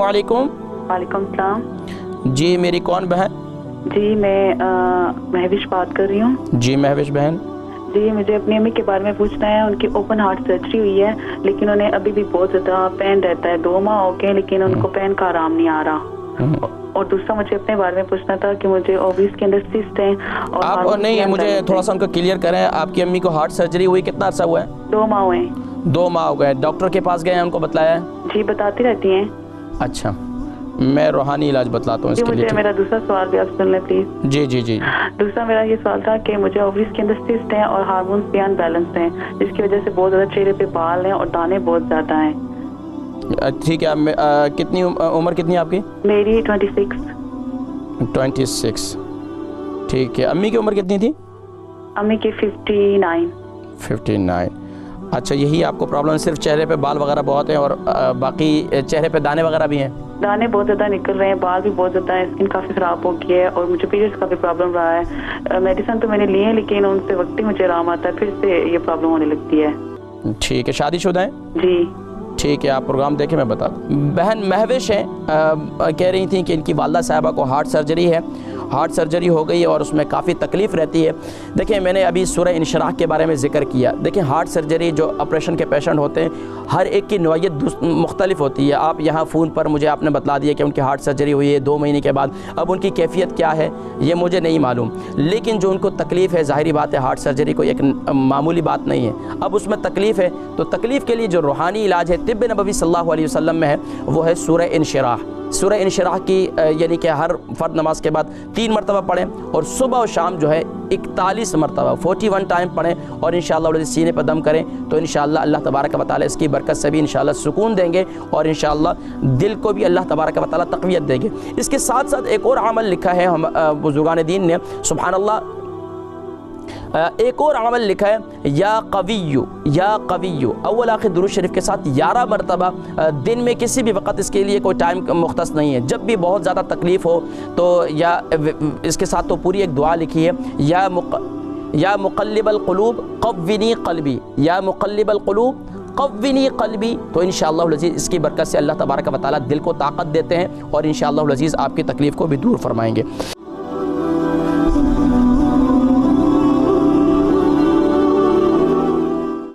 अस्सलाम वालेकुम। वालेकुम सलाम। जी मेरी कौन बहन? जी मैं महविश बात कर रही हूँ। जी महविश बहन। जी मुझे अपनी अम्मी के बारे में पूछना है। उनकी ओपन हार्ट सर्जरी हुई है, लेकिन उन्हें अभी भी बहुत ज़्यादा पेन रहता है। 2 माह हो गए लेकिन उनको पेन का आराम नहीं आ रहा। और दूसरा मुझे अपने बारे में पूछना था कि मुझे ओवरीज के अंदर सिस्ट है। और आप नहीं, मुझे थोड़ा सा उनको क्लियर करें। आपकी अम्मी को हार्ट सर्जरी हुई कितना अर्सा हुआ है? 2 माह हुए। 2 माह हो गए। डॉक्टर के पास गए हैं, उनको बताया है? जी बताती रहती हैं। अच्छा, मैं रूहानी इलाज बतलाता हूँ इसके लिए। मुझे मेरा दूसरा सवाल भी आप सुन लें प्लीज। जी जी जी। दूसरा मेरा ये सवाल था कि मुझे ओवरीज के अंदर सिस्ट है और हार्मोन्स भी अनबैलेंस्ड हैं, जिसकी वजह से बहुत ज़्यादा चेहरे पे बाल हैं और दाने बहुत ज़्यादा हैं। ठीक है। कितनी उम्र कितनी है आपकी? मेरी 26। 26। ठीक है। अम्मी की उम्र कितनी थी? अम्मी की 59। 59। अच्छा, यही आपको प्रॉब्लम? सिर्फ चेहरे पे बाल वगैरह बहुत हैं और बाकी चेहरे पे दाने वगैरह भी हैं? दाने बहुत ज़्यादा निकल रहे हैं, बाल भी बहुत ज़्यादा है, स्किन काफ़ी ख़राब हो गई है और मुझे पीरियड्स का भी प्रॉब्लम रहा है। मेडिसिन तो मैंने लिए हैं लेकिन उनसे वक्त ही मुझे आराम आता है, फिर से ये प्रॉब्लम होने लगती है। ठीक है। शादीशुदा हैं? जी। ठीक है, आप प्रोग्राम देखें, मैं बता दूँ। बहन महविश हैं, कह रही थी कि इनकी वालदा साहिबा को हार्ट सर्जरी है। हार्ट सर्जरी हो गई है और उसमें काफ़ी तकलीफ़ रहती है। देखिए, मैंने अभी सूरह इंशिराह के बारे में ज़िक्र किया। देखिए, हार्ट सर्जरी जो ऑपरेशन के पेशेंट होते हैं, हर एक की नौयत मुख्तलिफ होती है। आप यहाँ फ़ोन पर मुझे आपने बतला दिया कि उनकी हार्ट सर्जरी हुई है 2 महीने के बाद। अब उनकी कैफियत क्या है ये मुझे नहीं मालूम, लेकिन जो उनको तकलीफ़ है, ज़ाहिरी बात है हार्ट सर्जरी को एक मामूली बात नहीं है। अब उसमें तकलीफ़ है तो तकलीफ़ के लिए जो रूहानी इलाज है, तिब्ब नबवी सल्लल्लाहु अलैहि वसल्लम में है, वो है सूरह इंशिराह। सूरह इंशिराह की यानी कि हर फ़र्द नमाज के बाद 3 मरतबा पढ़ें और सुबह और शाम जो है 41 मरतबा 41 टाइम पढ़ें और इंशाअल्लाह सीने पर दम करें तो इंशाअल्लाह अल्लाह तबारक व तआला इसकी बरकत से भी इंशाअल्लाह सुकून देंगे और इंशाअल्लाह दिल को भी अल्लाह तबारक व तआला तक़वियत देंगे। इसके साथ साथ एक और अमल लिखा है हम बुज़ुर्गान दीन ने, सुभान अल्लाह, एक और अमल लिखा है, या कविय्यु अव्वल आखिर दुरूद शरीफ के साथ 11 मरतबा दिन में किसी भी वक्त, इसके लिए कोई टाइम मुख्तस नहीं है। जब भी बहुत ज़्यादा तकलीफ़ हो तो या इसके साथ तो पूरी एक दुआ लिखी है, या मुक़ल्लिबल क़ुलूब क़व्विनी क़ल्बी, या मुक़ल्लिबल क़ुलूब क़व्विनी क़ल्बी। तो इंशाअल्लाह अज़ीज़ इसकी बरकत से अल्लाह तबारक व तआला दिल को ताकत देते हैं और इंशाअल्लाह अज़ीज़ आपकी तकलीफ़ को भी दूर फरमाएंगे।